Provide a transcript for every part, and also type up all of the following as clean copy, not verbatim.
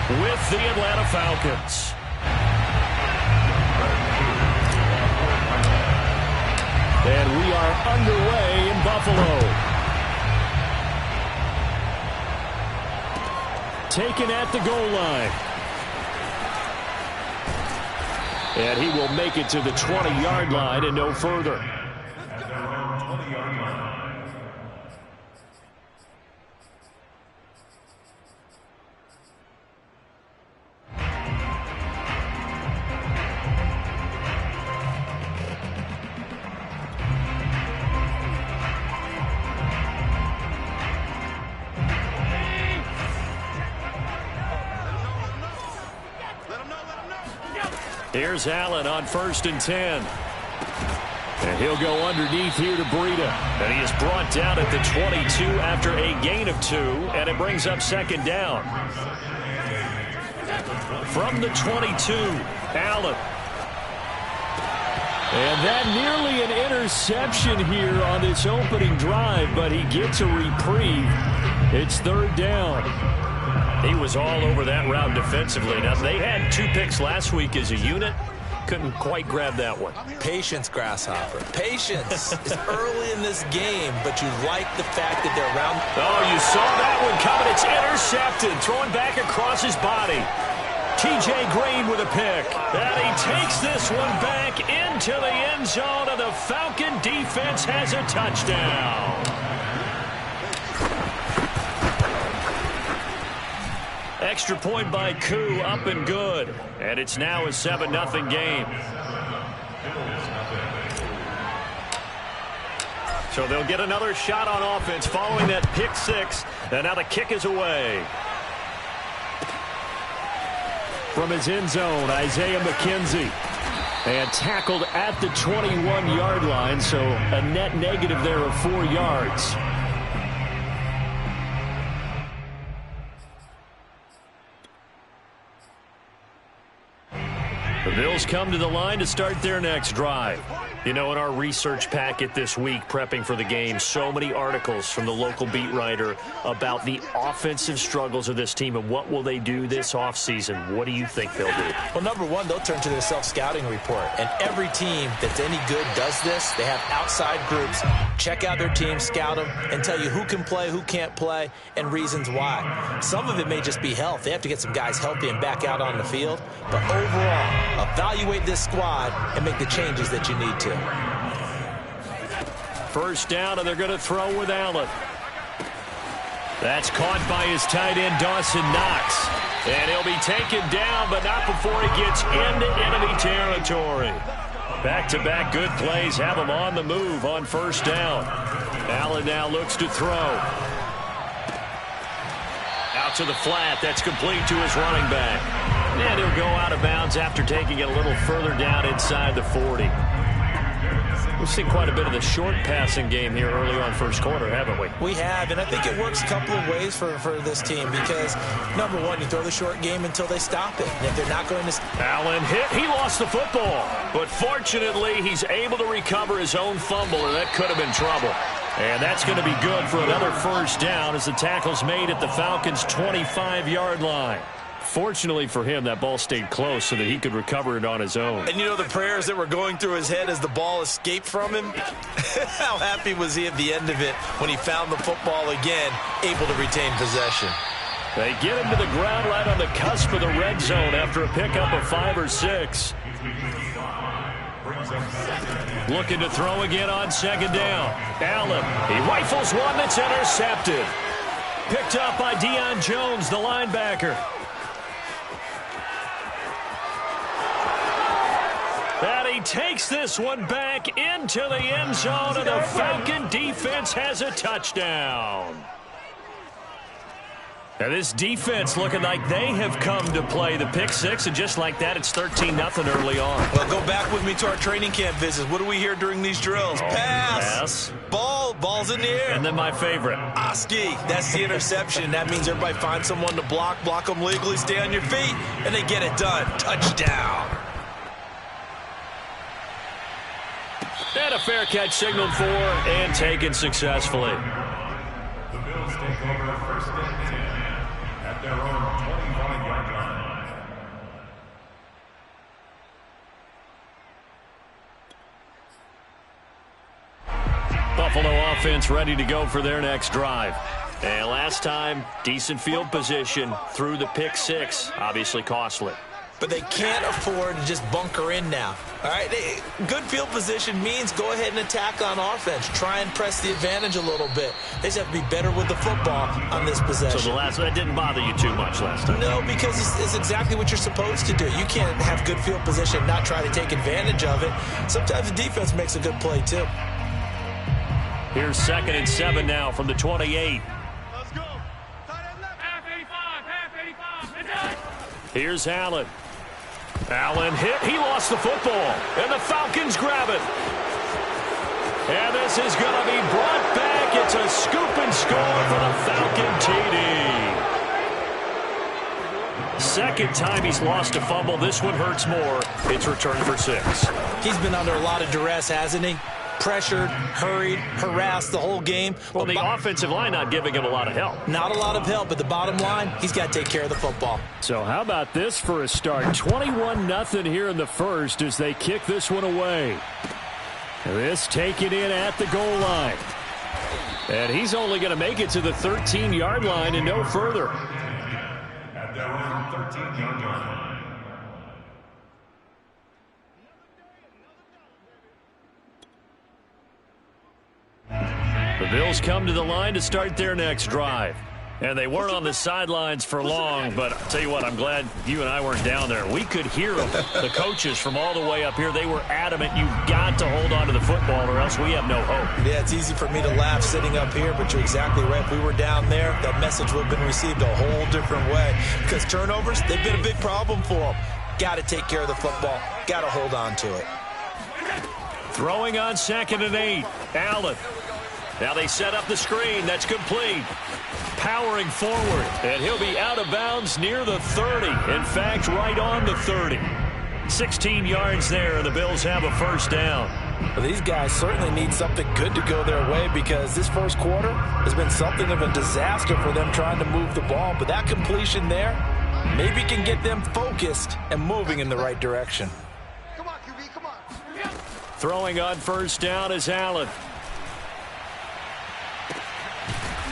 with the Atlanta Falcons. And we are underway in Buffalo. Taken at the goal line. And he will make it to the 20-yard line and no further. Here's Allen on 1st and 10. And he'll go underneath here to Breida. And he is brought down at the 22 after a gain of 2. And it brings up 2nd down. From the 22, Allen. And that nearly an interception here on this opening drive, but he gets a reprieve. It's 3rd down. He was all over that route defensively. Now, they had 2 picks last week as a unit. Couldn't quite grab that one. Patience, Grasshopper. Patience. It's early in this game, but you like the fact that they're around. Oh, you saw that one coming. It's intercepted. Throwing back across his body. T.J. Green with a pick. And he takes this one back into the end zone, and the Falcon defense has a touchdown. Extra point by Koo, up and good. And it's now a 7-0 game. So they'll get another shot on offense following that pick 6. And now the kick is away. From his end zone, Isaiah McKenzie. And tackled at the 21-yard line, so a net negative there of 4 yards. The Bills come to the line to start their next drive. You know, in our research packet this week, prepping for the game, so many articles from the local beat writer about the offensive struggles of this team and what will they do this offseason. What do you think they'll do? Well, number one, they'll turn to their self-scouting report. And every team that's any good does this. They have outside groups. Check out their team, scout them, and tell you who can play, who can't play, and reasons why. Some of it may just be health. They have to get some guys healthy and back out on the field. But overall, evaluate this squad and make the changes that you need to. First down, and they're going to throw with Allen. That's caught by his tight end, Dawson Knox. And he'll be taken down, but not before he gets into enemy territory. Back-to-back good plays have him on the move on first down. Allen now looks to throw. Out to the flat. That's complete to his running back. And he'll go out of bounds after taking it a little further down inside the 40. We've seen quite a bit of the short passing game here early on first quarter, haven't we? We have, and I think it works a couple of ways for this team because, number one, you throw the short game until they stop it. And if they're not going to... Allen hit. He lost the football. But fortunately, he's able to recover his own fumble, and that could have been trouble. And that's going to be good for another first down as the tackle's made at the Falcons' 25-yard line. Fortunately for him, that ball stayed close so that he could recover it on his own. And you know the prayers that were going through his head as the ball escaped from him? How happy was he at the end of it when he found the football again, able to retain possession? They get him to the ground right on the cusp of the red zone after a pickup of 5 or 6. Looking to throw again on second down. Allen, he rifles one that's intercepted. Picked up by Deion Jones, the linebacker. And he takes this one back into the end zone, and the Falcon defense has a touchdown. Now this defense looking like they have come to play the pick 6, and just like that, it's 13-0 early on. Well, go back with me to our training camp visits. What do we hear during these drills? Pass. Ball's in the air. And then my favorite. Oski, that's the interception. That means everybody find someone to block them legally, stay on your feet, and they get it done. Touchdown. And a fair catch signaled for and taken successfully. The Bills take over first and 10 at their own 25-yard line. Buffalo offense ready to go for their next drive. And last time, decent field position through the pick six. Obviously costly. But they can't afford to just bunker in now. All right, good field position means go ahead and attack on offense. Try and press the advantage a little bit. They just have to be better with the football on this possession. So that didn't bother you too much last time? No, because it's exactly what you're supposed to do. You can't have good field position and not try to take advantage of it. Sometimes the defense makes a good play, too. Here's 2nd and 7 now from the 28. Let's go. Half 85. Here's Allen. Allen hit. He lost the football. And the Falcons grab it. And this is going to be brought back. It's a scoop and score for the Falcon TD. Second time he's lost a fumble. This one hurts more. It's returned for 6. He's been under a lot of duress, hasn't he? Pressured, hurried, harassed the whole game. Well, the offensive line not giving him a lot of help. Not a lot of help, but the bottom line, he's got to take care of the football. So how about this for a start? 21-0 here in the first as they kick this one away. This taken in at the goal line. And he's only going to make it to the 13-yard line and no further. At their own 13-yard line. The Bills come to the line to start their next drive. And they weren't on the sidelines for long, but I'll tell you what, I'm glad you and I weren't down there. We could hear them, the coaches from all the way up here. They were adamant, you've got to hold on to the football or else we have no hope. Yeah, it's easy for me to laugh sitting up here, but you're exactly right. If we were down there, that message would have been received a whole different way. Because turnovers, they've been a big problem for them. Got to take care of the football. Got to hold on to it. Throwing on 2nd and 8. Allen. Now they set up the screen. That's complete. Powering forward. And he'll be out of bounds near the 30. In fact, right on the 30. 16 yards there, and the Bills have a first down. Well, these guys certainly need something good to go their way because this first quarter has been something of a disaster for them trying to move the ball. But that completion there maybe can get them focused and moving in the right direction. Come on, QB, come on. Throwing on first down is Allen.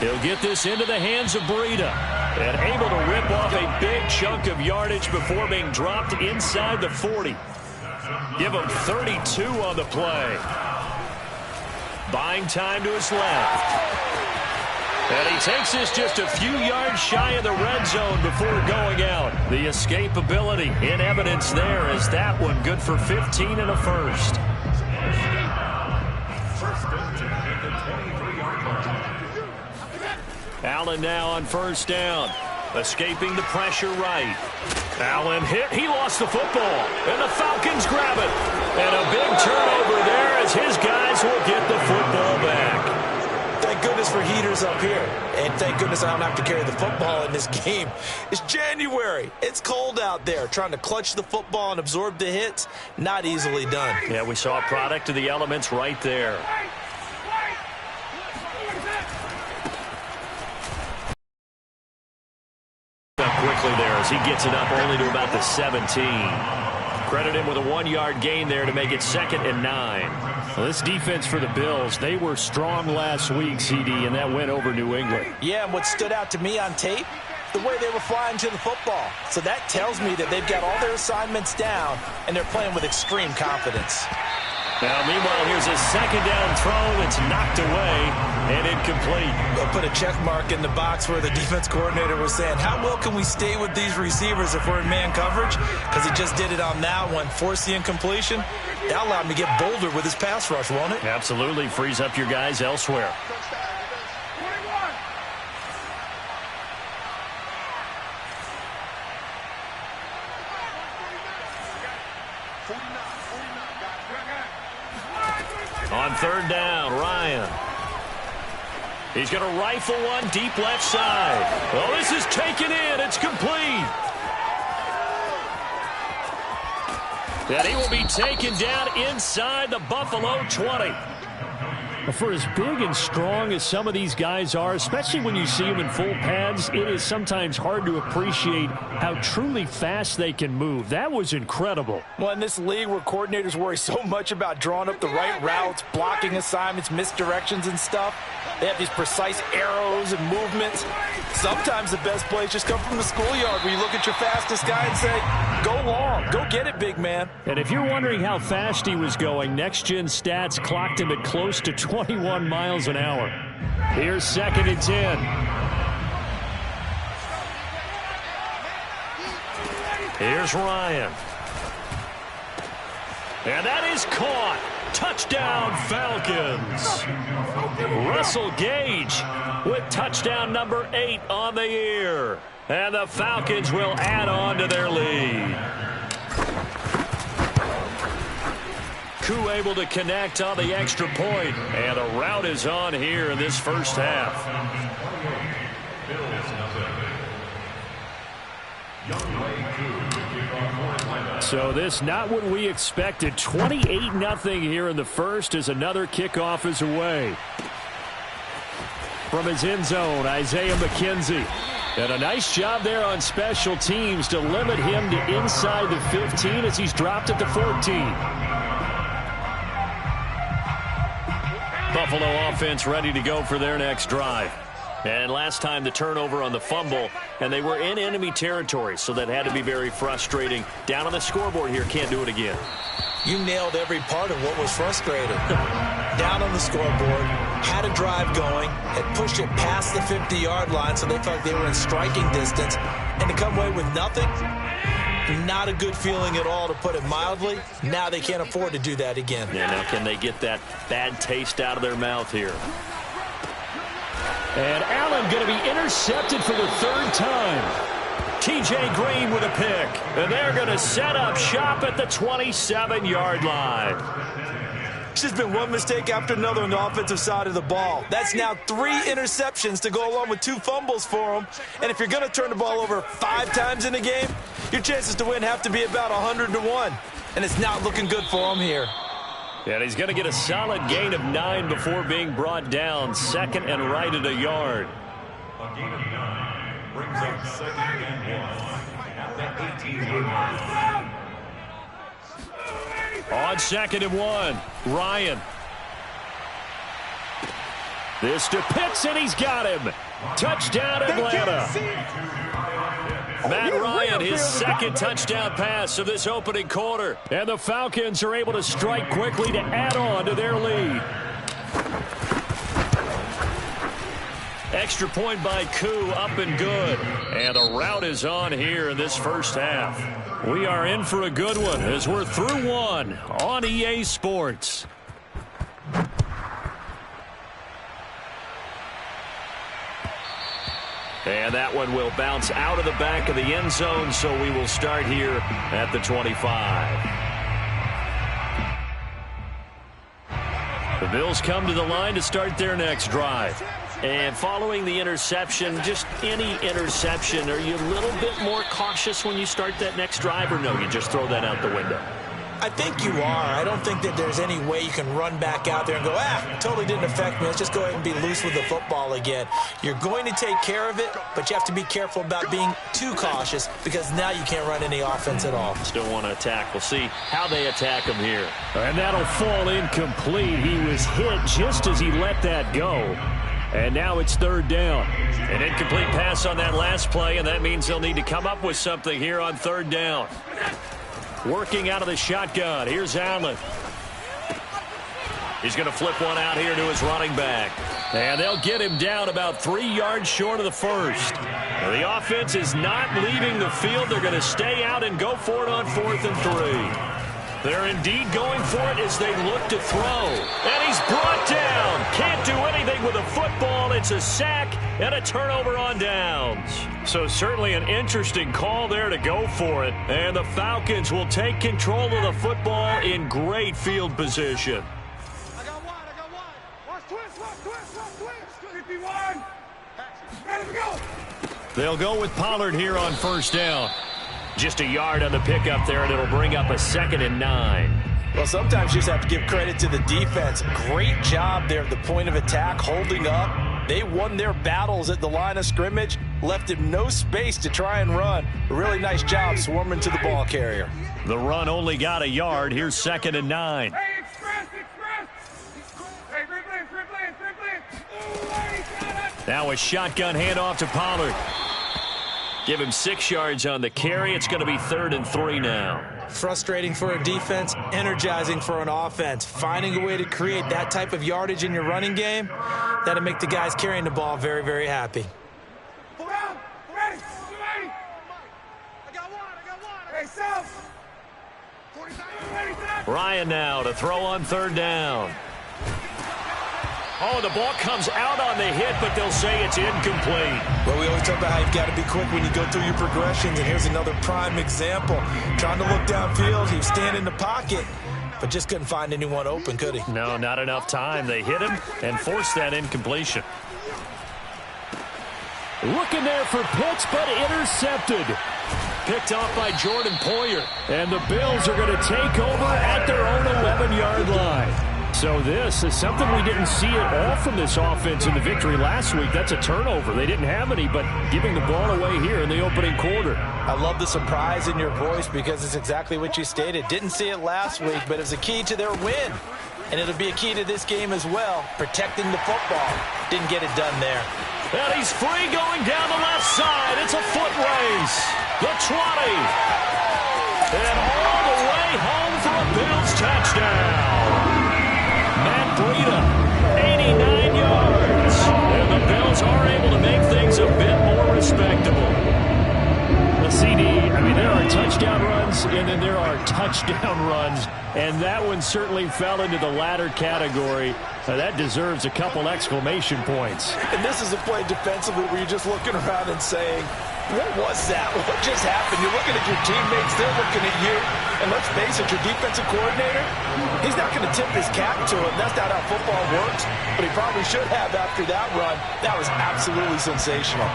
He'll get this into the hands of Breida. And able to rip off a big chunk of yardage before being dropped inside the 40. Give him 32 on the play. Buying time to his left. And he takes this just a few yards shy of the red zone before going out. The escapability in evidence there is that one good for 15 and a first. Allen now on first down. Escaping the pressure right. Allen hit. He lost the football. And the Falcons grab it. And a big turnover there as his guys will get the football back. Thank goodness for heaters up here. And thank goodness I don't have to carry the football in this game. It's January. It's cold out there. Trying to clutch the football and absorb the hits, not easily done. Yeah, we saw a product of the elements right there. Quickly there as he gets it up only to about the 17. Credit him with a 1-yard gain there to make it 2nd and 9. Well, this defense for the Bills, they were strong last week, CD, and that went over New England. Yeah, and what stood out to me on tape, the way they were flying to the football. So that tells me that they've got all their assignments down, and they're playing with extreme confidence. Now, meanwhile, here's a 2nd down throw that's knocked away and incomplete. They'll put a check mark in the box where the defense coordinator was saying, how well can we stay with these receivers if we're in man coverage? Because he just did it on that one, forced the incompletion. That allowed him to get bolder with his pass rush, won't it? Absolutely. Frees up your guys elsewhere. On 3rd down, Ryan. He's going to rifle one deep left side. Oh, this is taken in. It's complete. And he will be taken down inside the Buffalo 20. For as big and strong as some of these guys are, especially when you see them in full pads, it is sometimes hard to appreciate how truly fast they can move. That was incredible. Well, in this league where coordinators worry so much about drawing up the right routes, blocking assignments, misdirections and stuff, they have these precise arrows and movements. Sometimes the best plays just come from the schoolyard where you look at your fastest guy and say, go long, go get it, big man. And if you're wondering how fast he was going, next-gen stats clocked him at close to 21 miles an hour. Here's 2nd and 10. Here's Ryan. And that is caught. Touchdown, Falcons. Russell Gage with touchdown number 8 on the year. And the Falcons will add on to their lead. Koo able to connect on the extra point. And a rout is on here in this first half. So this not what we expected. 28-0 here in the first as another kickoff is away. From his end zone, Isaiah McKenzie. And a nice job there on special teams to limit him to inside the 15 as he's dropped at the 14. Buffalo offense ready to go for their next drive. And last time the turnover on the fumble, and they were in enemy territory, so that had to be very frustrating. Down on the scoreboard here, can't do it again. You nailed every part of what was frustrating. Down on the scoreboard, had a drive going, had pushed it past the 50-yard line, so they felt they were in striking distance, and to come away with nothing, not a good feeling at all, to put it mildly. Now they can't afford to do that again. Yeah, now can they get that bad taste out of their mouth here? And Allen going to be intercepted for the 3rd time. T.J. Green with a pick. And they're going to set up shop at the 27-yard line. It's just been one mistake after another on the offensive side of the ball. That's now 3 interceptions to go along with 2 fumbles for them. And if you're going to turn the ball over 5 times in a game, your chances to win have to be about 100-1. And it's not looking good for them here. And he's going to get a solid gain of 9 before being brought down. 2nd and right at a yard. A gain of 9 brings up 2nd and 1 at the 18-yard line. On 2nd and 1, Ryan. This to Pitts, and he's got him. Touchdown, Atlanta. Matt Ryan, his 2nd touchdown pass of this opening quarter. And the Falcons are able to strike quickly to add on to their lead. Extra point by Koo, up and good. And a rout is on here in this first half. We are in for a good one as we're through one on EA Sports. And that one will bounce out of the back of the end zone, so we will start here at the 25. The Bills come to the line to start their next drive. And following the interception, just any interception, are you a little bit more cautious when you start that next drive, or no, you just throw that out the window? I think you are. I don't think that there's any way you can run back out there and go, totally didn't affect me. Let's just go ahead and be loose with the football again. You're going to take care of it, but you have to be careful about being too cautious because now you can't run any offense at all. Still want to attack. We'll see how they attack him here. And that'll fall incomplete. He was hit just as he let that go. And now it's 3rd down. An incomplete pass on that last play, and that means they'll need to come up with something here on 3rd down. Working out of the shotgun. Here's Allen. He's going to flip one out here to his running back. And they'll get him down about 3 yards short of the first. Now, the offense is not leaving the field. They're going to stay out and go for it on 4th and 3. They're indeed going for it as they look to throw. And he's brought down. Can't do anything with a football. It's a sack and a turnover on downs. So certainly an interesting call there to go for it. And the Falcons will take control of the football in great field position. I got one. Watch twist. 51. Ready to go. They'll go with Pollard here on 1st down. Just a yard on the pickup there, and it'll bring up a 2nd and 9. Well, sometimes you just have to give credit to the defense. Great job there at the point of attack, holding up. They won their battles at the line of scrimmage, left him no space to try and run. A really nice job swarming to the ball carrier. The run only got a yard. Here's 2nd and 9. Hey, express! Hey, free blitz! Now a shotgun handoff to Pollard. Give him 6 yards on the carry. It's going to be 3rd and 3 now. Frustrating for a defense, energizing for an offense. Finding a way to create that type of yardage in your running game, that'll make the guys carrying the ball very, very happy. Ready! I got one! Hey, South! Ryan now to throw on 3rd down. Oh, the ball comes out on the hit, but they'll say it's incomplete. Well, we always talk about how you've got to be quick when you go through your progressions, and here's another prime example. Trying to look downfield, he was standing in the pocket, but just couldn't find anyone open, could he? No, not enough time. They hit him and forced that incompletion. Looking there for Pitts, but intercepted. Picked off by Jordan Poyer. And the Bills are going to take over at their own 11-yard line. So this is something we didn't see at all from this offense in the victory last week. That's a turnover. They didn't have any, but giving the ball away here in the opening quarter. I love the surprise in your voice because it's exactly what you stated. Didn't see it last week, but it's a key to their win. And it'll be a key to this game as well, protecting the football. Didn't get it done there. And he's free going down the left side. It's a foot race. The 20. And all the way home for a Bills touchdown. Matt Breida, 89 yards. And the Bills are able to make things a bit more respectable. The CD, I mean, there are touchdown runs, and then there are touchdown runs. And that one certainly fell into the latter category. That deserves a couple exclamation points. And this is a play defensively where you're just looking around and saying, what was that? What just happened? You're looking at your teammates, they're looking at you. And let's face it, your defensive coordinator, he's not going to tip his cap to him. That's not how football works. But he probably should have after that run. That was absolutely sensational.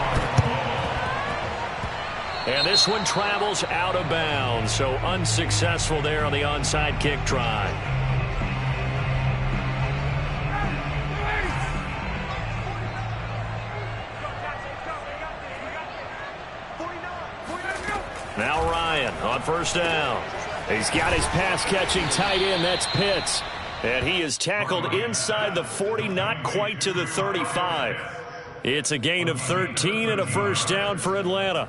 And this one travels out of bounds, so unsuccessful there on the onside kick try. Now Ryan on 1st down. He's got his pass-catching tight end. That's Pitts. And he is tackled inside the 40, not quite to the 35. It's a gain of 13 and a 1st down for Atlanta.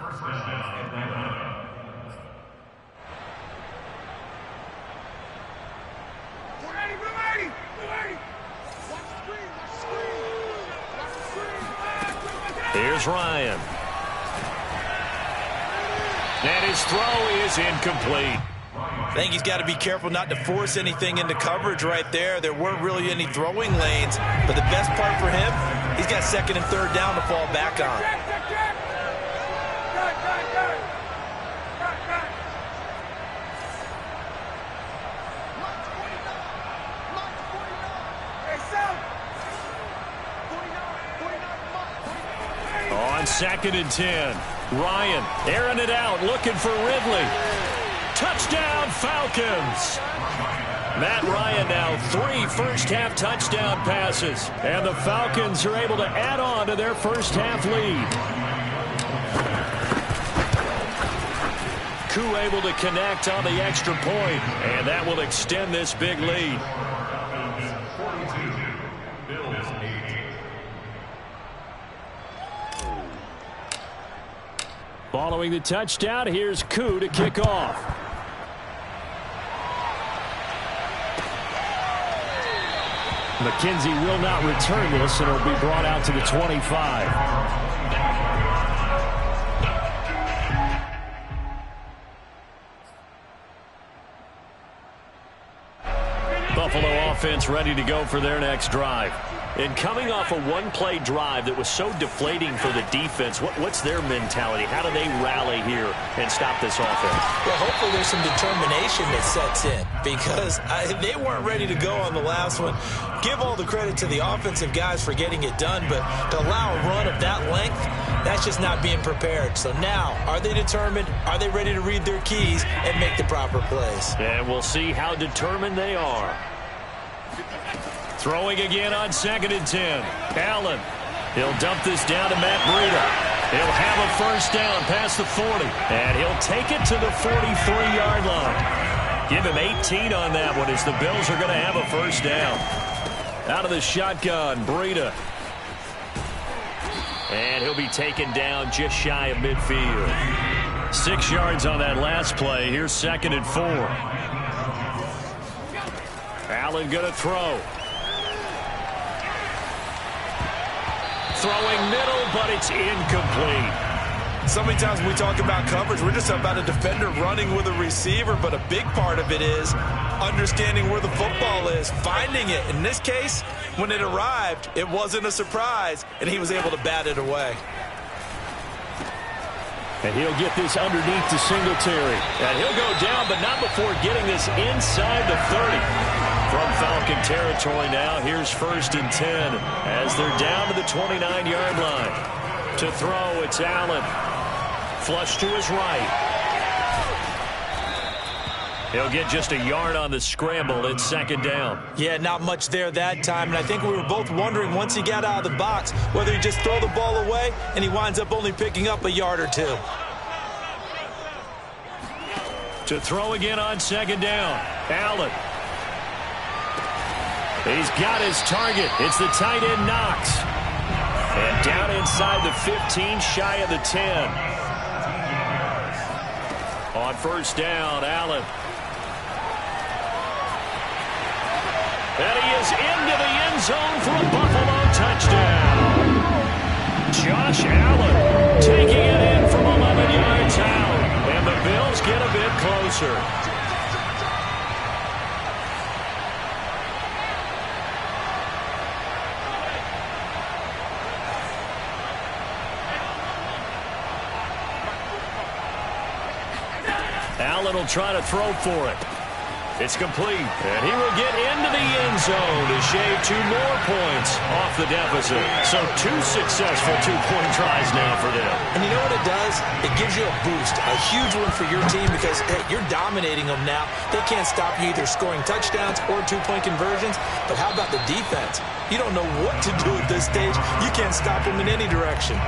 Here's Ryan. And his throw is incomplete. I think he's got to be careful not to force anything into coverage right there. There weren't really any throwing lanes. But the best part for him, he's got 2nd and 3rd down to fall back on. On 2nd and 10, Ryan airing it out, looking for Ridley. Touchdown, Falcons. Matt Ryan now 3 first-half touchdown passes. And the Falcons are able to add on to their first-half lead. Koo able to connect on the extra point, and that will extend this big lead. 42, Bills 8. Following the touchdown, here's Koo to kick off. McKenzie will not return this, and it'll be brought out to the 25. Buffalo offense ready to go for their next drive. And coming off a one-play drive that was so deflating for the defense, what's their mentality? How do they rally here and stop this offense? Well, hopefully there's some determination that sets in because they weren't ready to go on the last one. Give all the credit to the offensive guys for getting it done, but to allow a run of that length, That's just not being prepared. So now, are they determined? Are they ready to read their keys and make the proper plays? And we'll see how determined they are. Throwing again on 2nd and 10. Allen. He'll dump this down to Matt Breida. He'll have a first down past the 40. And he'll take it to the 43-yard line. Give him 18 on that one as the Bills are going to have a first down. Out of the shotgun, Breida. And he'll be taken down just shy of midfield. 6 yards on that last play. Here's 2nd and 4. Allen going to throw. Throwing middle, but it's incomplete. So many times when we talk about coverage, we're just about a defender running with a receiver, but a big part of it is understanding where the football is, finding it. In this case, when it arrived, it wasn't a surprise, and he was able to bat it away. And he'll get this underneath to Singletary. And he'll go down, but not before getting this inside the 30. From Falcon territory now, here's 1st and 10 as they're down to the 29-yard line. To throw, it's Allen. Flush to his right. He'll get just a yard on the scramble. It's 2nd down. Yeah, not much there that time. And I think we were both wondering once he got out of the box whether he'd just throw the ball away and he winds up only picking up a yard or 2. To throw again on 2nd down. Allen. He's got his target. It's the tight end, Knox. And down inside the 15, shy of the 10. On 1st down, Allen. And he is into the end zone for a Buffalo touchdown. Josh Allen taking it in from 11 yards out. And the Bills get a bit closer. Allen will try to throw for it. It's complete. And he will get into the end zone to shave 2 more points off the deficit. So 2 successful 2-point tries now for them. And you know what it does? It gives you a boost, a huge one for your team because, hey, you're dominating them now. They can't stop you either scoring touchdowns or 2-point conversions. But how about the defense? You don't know what to do at this stage. You can't stop them in any direction.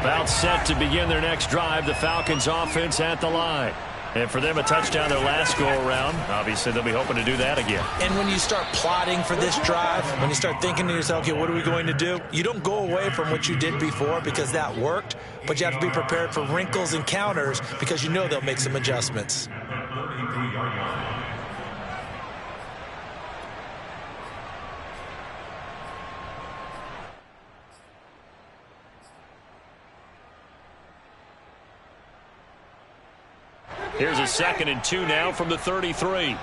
About set to begin their next drive, the Falcons offense at the line. And for them, a touchdown their last go-around. Obviously, they'll be hoping to do that again. And when you start plotting for this drive, when you start thinking to yourself, okay, what are we going to do? You don't go away from what you did before because that worked, but you have to be prepared for wrinkles and counters because you know they'll make some adjustments. Here's a 2nd and 2 now from the 33.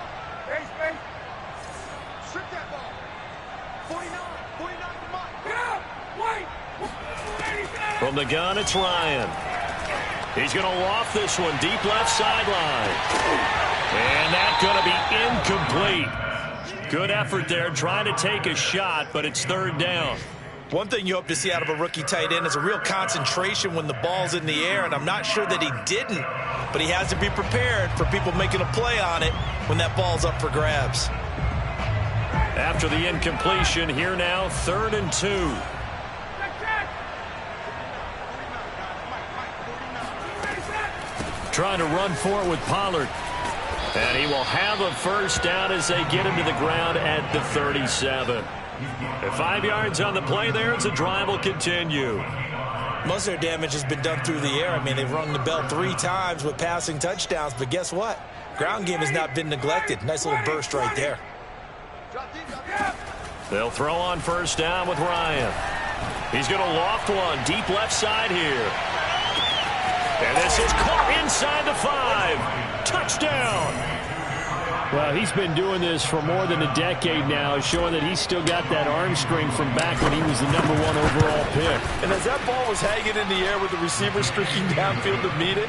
From the gun, it's Ryan. He's going to loft this one deep left sideline. And that's going to be incomplete. Good effort there trying to take a shot, but it's 3rd down. One thing you hope to see out of a rookie tight end is a real concentration when the ball's in the air, and I'm not sure that he didn't, but he has to be prepared for people making a play on it when that ball's up for grabs. After the incompletion, here now, 3rd and 2. Trying to run for it with Pollard. And he will have a first down as they get him to the ground at the 37. 5 yards on the play there as the drive will continue. Most of their damage has been done through the air. I mean, they've rung the bell 3 times with passing touchdowns, but guess what? Ground game has not been neglected. Nice little burst right there. They'll throw on first down with Ryan. He's going to loft one deep left side here. And this is caught inside the 5. Touchdown. Well, he's been doing this for more than a decade now, showing that he's still got that arm strength from back when he was the #1 overall pick. And as that ball was hanging in the air with the receiver streaking downfield to meet it,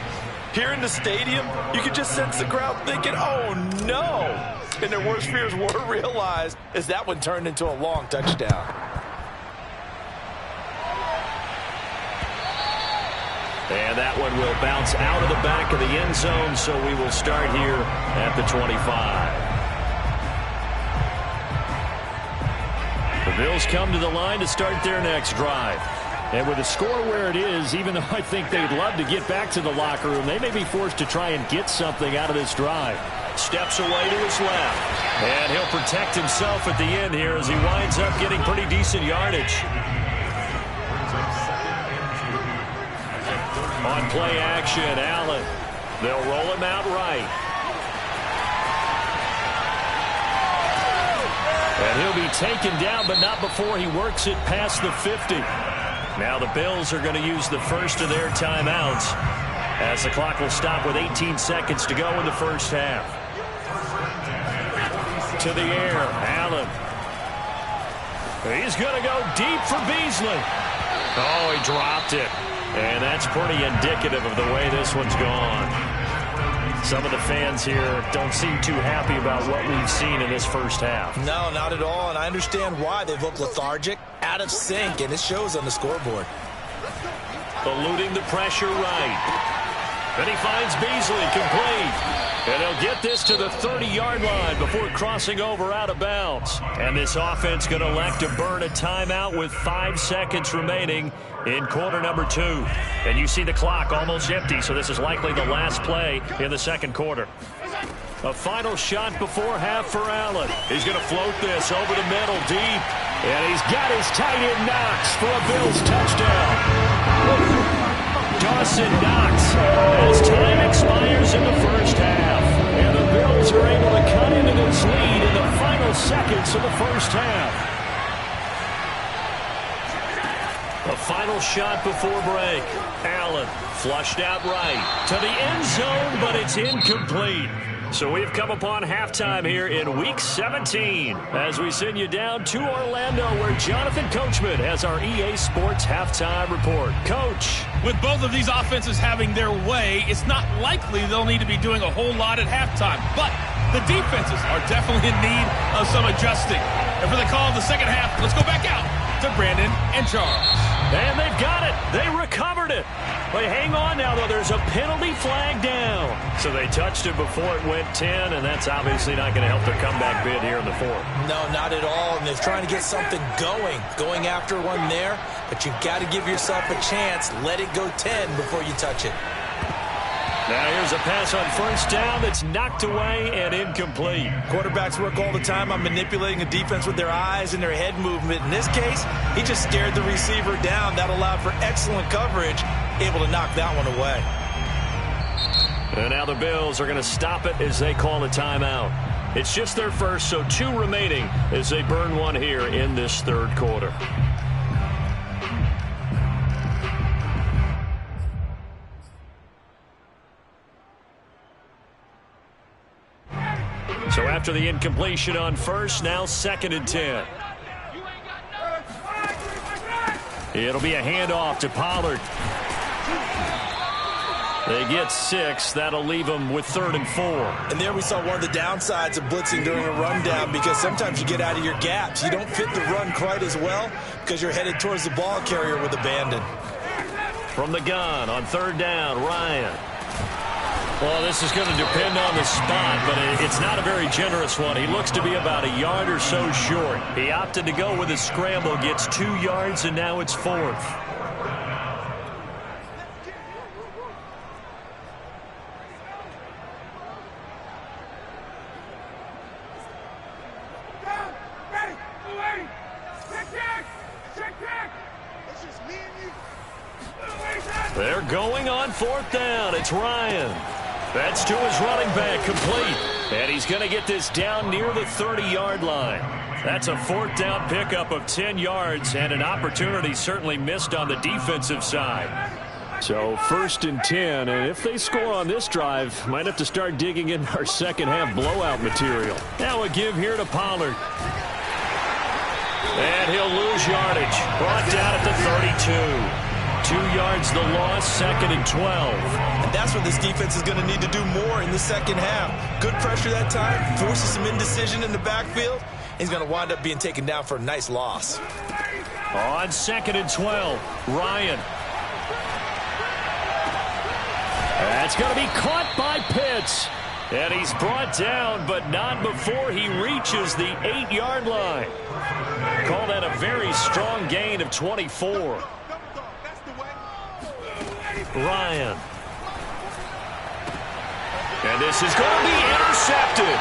here in the stadium, you could just sense the crowd thinking, oh, no. And their worst fears were realized as that one turned into a long touchdown. And that one will bounce out of the back of the end zone, so we will start here at the 25. The Bills come to the line to start their next drive. And with the score where it is, even though I think they'd love to get back to the locker room, they may be forced to try and get something out of this drive. Steps away to his left. And he'll protect himself at the end here as he winds up getting pretty decent yardage. On play action, Allen. They'll roll him out right. And he'll be taken down, but not before he works it past the 50. Now the Bills are going to use the first of their timeouts as the clock will stop with 18 seconds to go in the first half. To the air, Allen. He's going to go deep for Beasley. Oh, he dropped it. And that's pretty indicative of the way this one's gone. Some of the fans here don't seem too happy about what we've seen in this first half. No, not at all, and I understand why. They've looked lethargic, out of sync, and it shows on the scoreboard. Eluding the pressure right. Then he finds Beasley complete. And he'll get this to the 30-yard line before crossing over out of bounds. And this offense going to elect to burn a timeout with 5 seconds remaining in quarter number 2. And you see the clock almost empty, so this is likely the last play in the second quarter. A final shot before half for Allen. He's going to float this over the middle deep. And he's got his tight end Knox for a Bills touchdown. Dawson Knox as time expires in the first half. And the Bills are able to cut into this lead in the final seconds of the first half. A final shot before break. Allen flushed out right to the end zone, but it's incomplete. So we've come upon halftime here in Week 17 as we send you down to Orlando where Jonathan Coachman has our EA Sports Halftime Report. Coach. With both of these offenses having their way, it's not likely they'll need to be doing a whole lot at halftime. But the defenses are definitely in need of some adjusting. And for the call of the second half, let's go back out to Brandon and Charles. And they've got it. They recovered it. But hang on now, though. There's a penalty flag down. So they touched it before it went 10, and that's obviously not going to help their comeback bid here in the fourth. No, not at all. And they're trying to get something going after one there. But you've got to give yourself a chance. Let it go 10 before you touch it. Now here's a pass on first down that's knocked away and incomplete. Quarterbacks work all the time on manipulating a defense with their eyes and their head movement. In this case, he just stared the receiver down. That allowed for excellent coverage, able to knock that one away. And now the Bills are going to stop it as they call a timeout. It's just their first, so 2 remaining as they burn one here in this third quarter. So after the incompletion on first, now 2nd and 10. It'll be a handoff to Pollard. They get 6. That'll leave them with 3rd and 4. And there we saw one of the downsides of blitzing during a rundown because sometimes you get out of your gaps. You don't fit the run quite as well because you're headed towards the ball carrier with abandon. From the gun on 3rd down, Ryan. Well, this is going to depend on the spot, but it's not a very generous one. He looks to be about a yard or so short. He opted to go with a scramble, gets 2 yards, and now it's 4th. They're going on 4th down. It's Ryan. That's to his running back, complete. And he's going to get this down near the 30-yard line. That's a 4th down pickup of 10 yards and an opportunity certainly missed on the defensive side. So 1st and 10, and if they score on this drive, might have to start digging in our second half blowout material. Now a give here to Pollard. And he'll lose yardage. Brought down at the 32. 2 yards the loss, 2nd and 12. And that's what this defense is going to need to do more in the second half. Good pressure that time, forces some indecision in the backfield. He's going to wind up being taken down for a nice loss. On 2nd and 12, Ryan. It's going to be caught by Pitts. And he's brought down, but not before he reaches the 8-yard line. Call that a very strong gain of 24. Ryan. And this is going to be intercepted.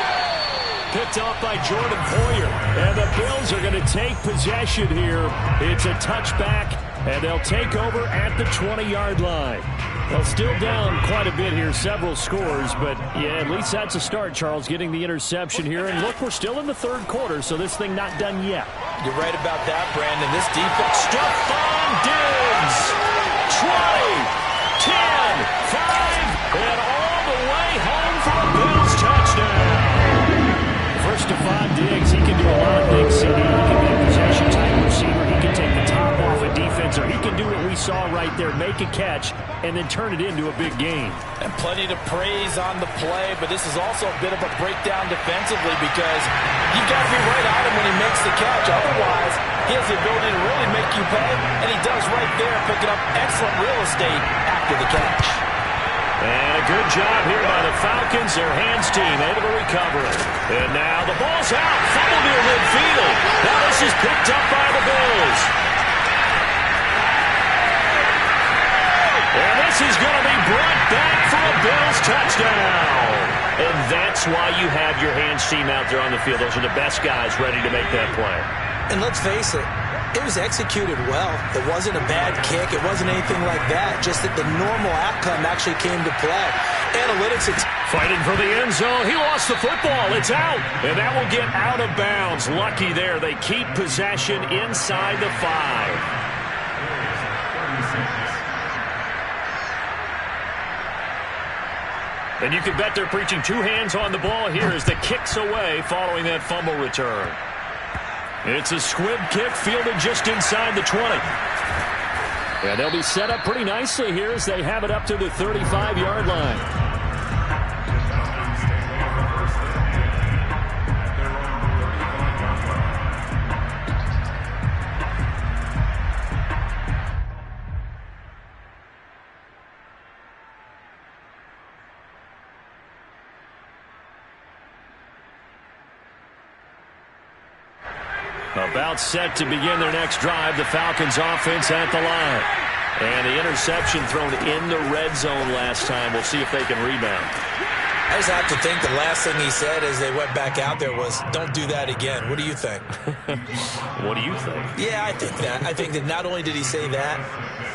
Picked off by Jordan Poyer. And the Bills are going to take possession here. It's a touchback, and they'll take over at the 20-yard line. Well, still down quite a bit here, several scores, but yeah, at least that's a start, Charles, getting the interception here. And look, we're still in the third quarter, so this thing not done yet. You're right about that, Brandon. This defense. Stephon Diggs, 20, 10, 5, and all the way home for a Bills touchdown. For Stephon Diggs, he can do a lot of things, CD. He can be a possession-type receiver. He can take the top off a defense, or he can do what we saw right there, make a catch, and then turn it into a big game. And plenty to praise on the play, but this is also a bit of a breakdown defensively because you've got to be right on him when he makes the catch. Otherwise, he has the ability to really make you pay, and he does right there, picking up excellent real estate after the catch. And a good job here by the Falcons. Their hands team able to recover it. And now the ball's out. Fumble near midfield. Now this is picked up by the Bills. And this is going to be brought back for a Bills touchdown. And that's why you have your hands team out there on the field. Those are the best guys ready to make that play. And let's face it, it was executed well. It wasn't a bad kick. It wasn't anything like that. Just that the normal outcome actually came to play. Analytics. Fighting for the end zone. He lost the football. It's out. And that will get out of bounds. Lucky there. They keep possession inside the 5. And you can bet they're preaching two hands on the ball here as the kick's away following that fumble return. It's a squib kick fielded just inside the 20. And they'll be set up pretty nicely here as they have it up to the 35-yard line. About set to begin their next drive. The Falcons offense at the line. And the interception thrown in the red zone last time. We'll see if they can rebound. I just have to think the last thing he said as they went back out there was, don't do that again. What do you think? What do you think? Yeah, I think that. I think that not only did he say that,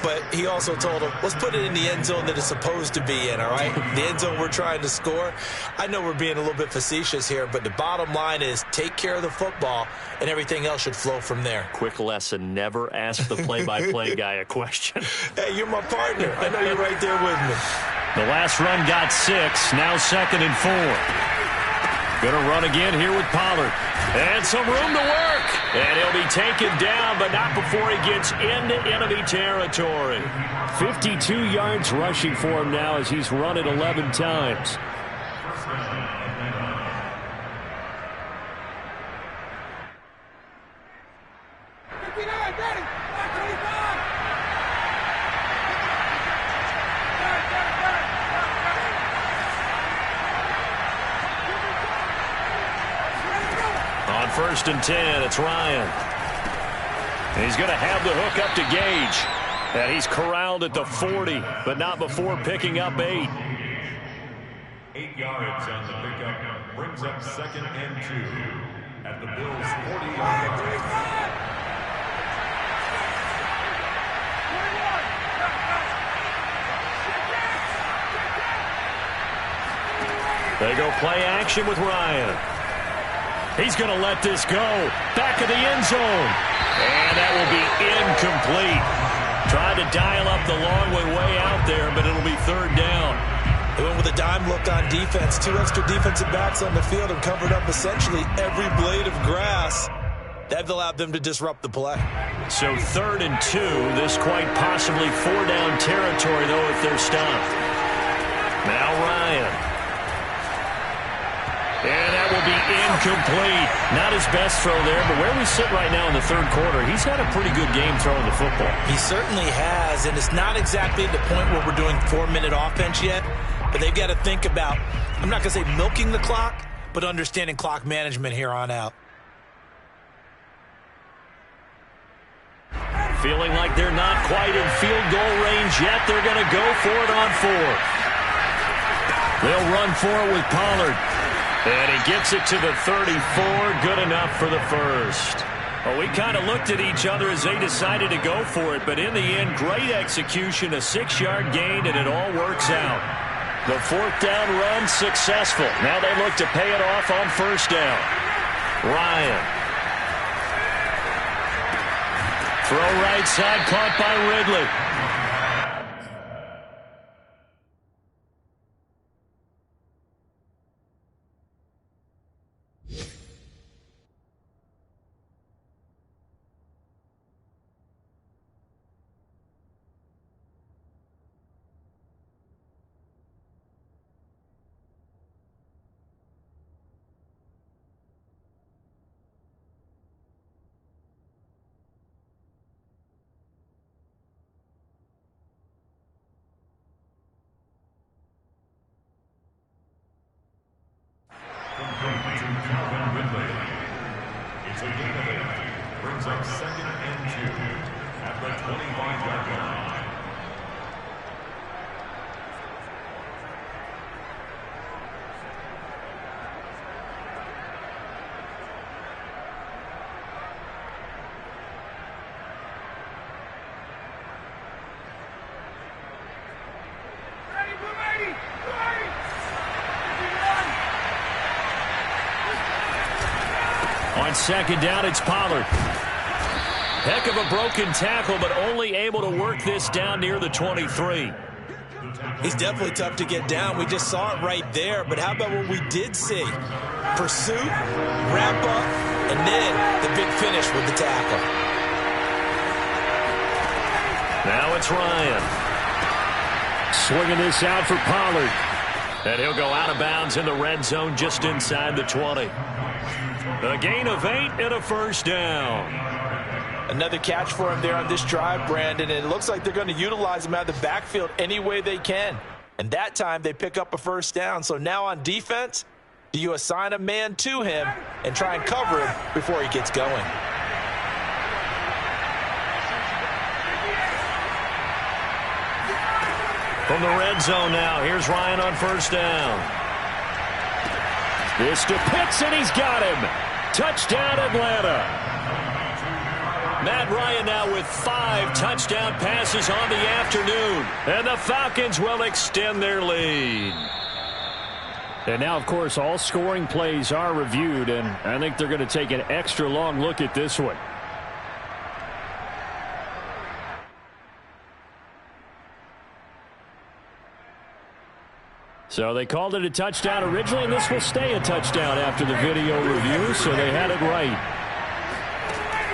but he also told him, let's put it in the end zone that it's supposed to be in, all right? The end zone we're trying to score. I know we're being a little bit facetious here, but the bottom line is take care of the football, and everything else should flow from there. Quick lesson, never ask the play-by-play guy a question. Hey, you're my partner. I know you're right there with me. The last run got 6, now 2nd and 4. Gonna run again here with Pollard. And some room to work. And he'll be taken down, but not before he gets into enemy territory. 52 yards rushing for him now as he's run it 11 times. On 1st and 10, it's Ryan. He's going to have the hook up to Gage. And he's corralled at the 40, but not before picking up 8. 8 yards on the pickup. Brings up 2nd and 2 at the Bills' 40-yard line. They go play action with Ryan. He's going to let this go. Back of the end zone. And that will be incomplete. Tried to dial up the long way out there, but it'll be 3rd down. They went with a dime look on defense. 2 extra defensive backs on the field and covered up essentially every blade of grass. That allowed them to disrupt the play. So 3rd and 2. This quite possibly 4-down territory, though, if they're stopped. Now Ryan. And that will be incomplete. Not his best throw there, but where we sit right now in the 3rd quarter, he's had a pretty good game throwing the football. He certainly has, and it's not exactly at the point where we're doing 4-minute offense yet, but they've got to think about, I'm not going to say milking the clock, but understanding clock management here on out. Feeling like they're not quite in field goal range yet. They're going to go for it on fourth. They'll run for it with Pollard. And he gets it to the 34. Good enough for the first. Well, we kind of looked at each other as they decided to go for it. But in the end, great execution, a 6-yard gain, and it all works out. The fourth down run successful. Now they look to pay it off on first down. Ryan. Throw right side, caught by Ridley. It's a gain of 8. Brings up 2nd and 2 at the 25-yard line. On second down, it's Pollard. Heck of a broken tackle, but only able to work this down near the 23. He's definitely tough to get down. We just saw it right there. But how about what we did see? Pursuit, wrap up, and then the big finish with the tackle. Now it's Ryan. Swinging this out for Pollard. And he'll go out of bounds in the red zone just inside the 20. A gain of 8 and a first down. Another catch for him there on this drive, Brandon. And it looks like they're going to utilize him out of the backfield any way they can. And that time they pick up a first down. So now on defense, do you assign a man to him and try and cover him before he gets going? From the red zone now, here's Ryan on first down. This to Pitts, and he's got him. Touchdown, Atlanta. Matt Ryan now with 5 touchdown passes on the afternoon. And the Falcons will extend their lead. And now, of course, all scoring plays are reviewed, and I think they're going to take an extra long look at this one. So they called it a touchdown originally, and this will stay a touchdown after the video review, so they had it right.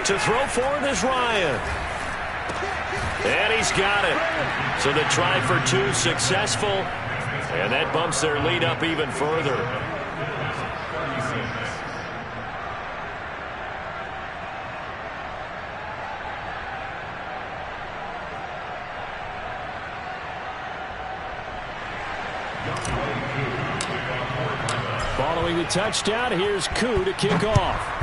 To throw forward is Ryan. And he's got it. So the try for 2 successful, and that bumps their lead up even further. Following the touchdown, here's Koo to kick off.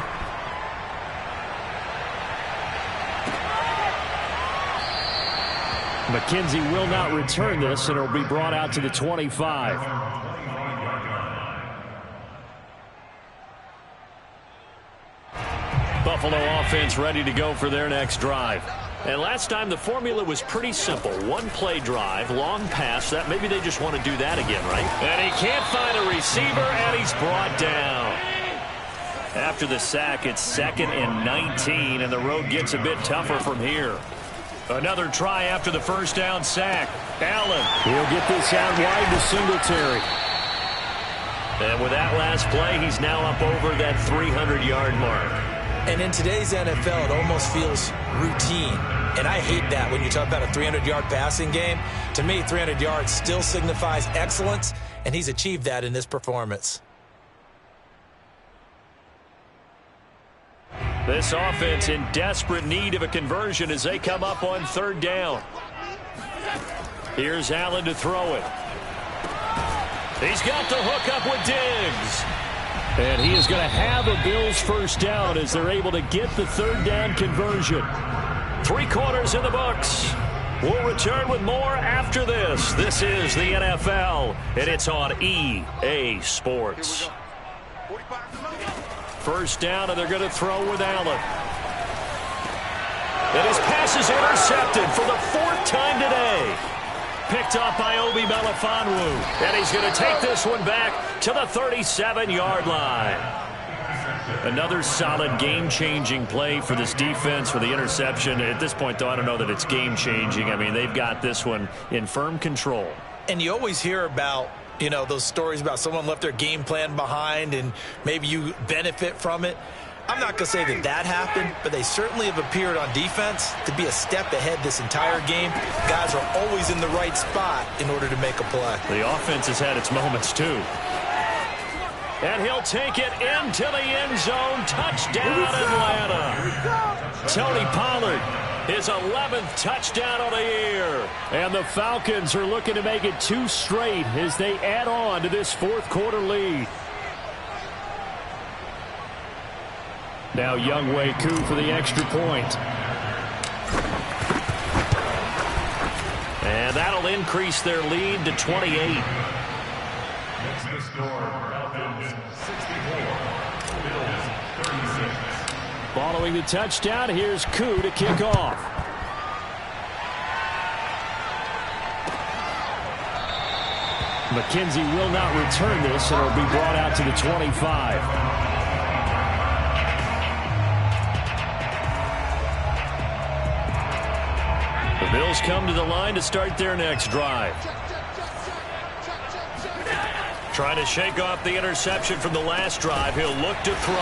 McKenzie will not return this, and it'll be brought out to the 25. Buffalo offense ready to go for their next drive. And last time the formula was pretty simple. 1-play drive, long pass. That maybe they just want to do that again, right? And he can't find a receiver, and he's brought down. After the sack, it's 2nd and 19, and the road gets a bit tougher from here. Another try after the first down sack. Allen. He'll get this out wide to Singletary. And with that last play, he's now up over that 300-yard mark. And in today's NFL, it almost feels routine. And I hate that when you talk about a 300-yard passing game. To me, 300 yards still signifies excellence, and he's achieved that in this performance. This offense in desperate need of a conversion as they come up on 3rd down. Here's Allen to throw it. He's got the hook up with Diggs. And he is going to have a Bills first down as they're able to get the third down conversion. 3 quarters in the books. We'll return with more after this. This is the NFL, and it's on EA Sports. First down, and they're going to throw with Allen. And his pass is intercepted for the 4th time today. Picked up by Obi Melifonwu. And he's going to take this one back to the 37-yard line. Another solid game-changing play for this defense for the interception. At this point, though, I don't know that it's game-changing. I mean, they've got this one in firm control. And you always hear about, you know, those stories about someone left their game plan behind and maybe you benefit from it. I'm not going to say that that happened, but they certainly have appeared on defense to be a step ahead this entire game. Guys are always in the right spot in order to make a play. The offense has had its moments, too. And he'll take it into the end zone. Touchdown, Atlanta. Tony Pollard, his 11th touchdown of the year. And the Falcons are looking to make it 2 straight as they add on to this 4th quarter lead. Now Younghoe Koo for the extra point. And that'll increase their lead to 28. That's the score. Falcons 64. Bills 36. Following the touchdown, here's Koo to kick off. McKenzie will not return this, and it'll be brought out to the 25. The Bills come to the line to start their next drive. Trying to shake off the interception from the last drive. He'll look to throw.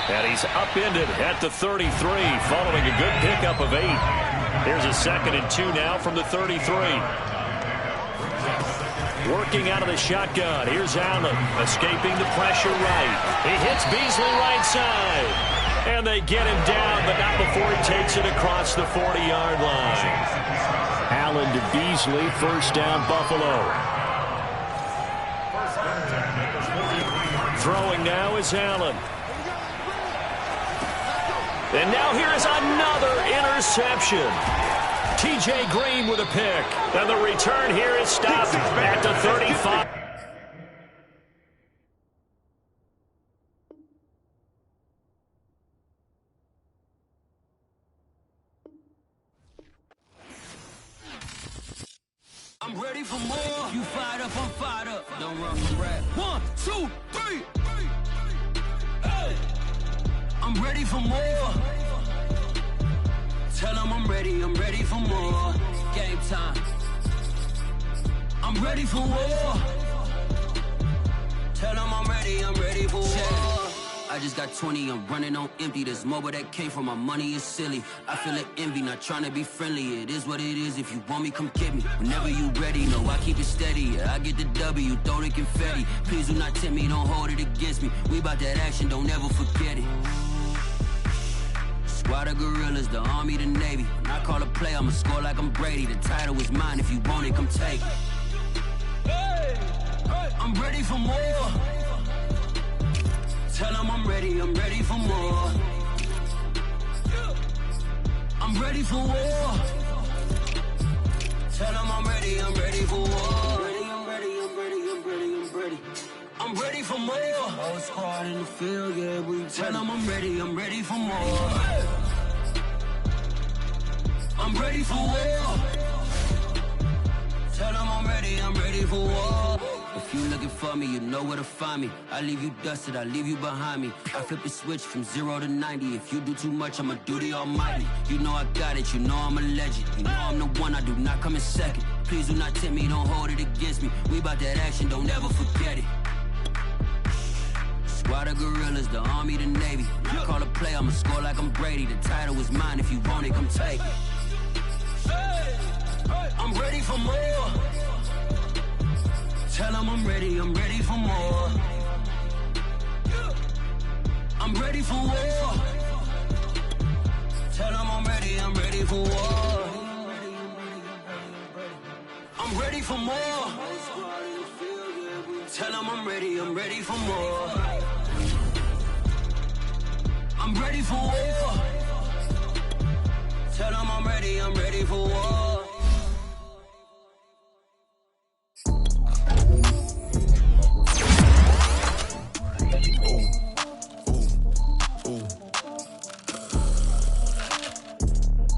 And he's upended at the 33 following a good pickup of 8. Here's a 2nd and 2 now from the 33. Working out of the shotgun. Here's Allen escaping the pressure right. He hits Beasley right side. And they get him down, but not before he takes it across the 40-yard line. Allen to Beasley, first down Buffalo. Throwing now is Allen. And now here is another interception. T.J. Green with a pick. And the return here is stopped at the 35. I'm ready for more. You fired up, I'm fired up. Don't run from rap. 1, 2, 3. Hey. I'm ready for more. Tell them I'm ready for more. Game time. I'm ready for war. Tell them I'm ready for war. I just got 20, I'm running on empty. This mobile that came from my money is silly. I feel like envy, not trying to be friendly. It is what it is, if you want me, come get me. Whenever you ready, no, I keep it steady. Yeah, I get the W, throw the confetti. Please do not tempt me, don't hold it against me. We about that action, don't ever forget it. Squad of gorillas, the army, the navy. When I call a play, I'ma score like I'm Brady. The title is mine, if you want it, come take it. Hey, I'm ready for more. Tell them I'm ready for more. I'm ready for war. Tell them I'm ready for war. I'm ready for more. Whole squad in the field, yeah, we tell them I'm ready for more. I'm ready for war. Tell them I'm ready for war. If you looking for me, you know where to find me. I leave you dusted, I leave you behind me. I flip the switch from 0 to 90. If you do too much, I'ma do the almighty. You know I got it, you know I'm a legend. You know I'm the one, I do not come in second. Please do not tempt me, don't hold it against me. We about that action, don't ever forget it. Squad of gorillas, the army, the navy. When I call a play, I'ma score like I'm Brady. The title is mine, if you want it, come take it. I'm ready for more. Tell them I'm ready for more. I'm ready for war. Tell them I'm ready for war. I'm ready for more. Tell them I'm ready for more. I'm ready for war. Tell them I'm ready for war.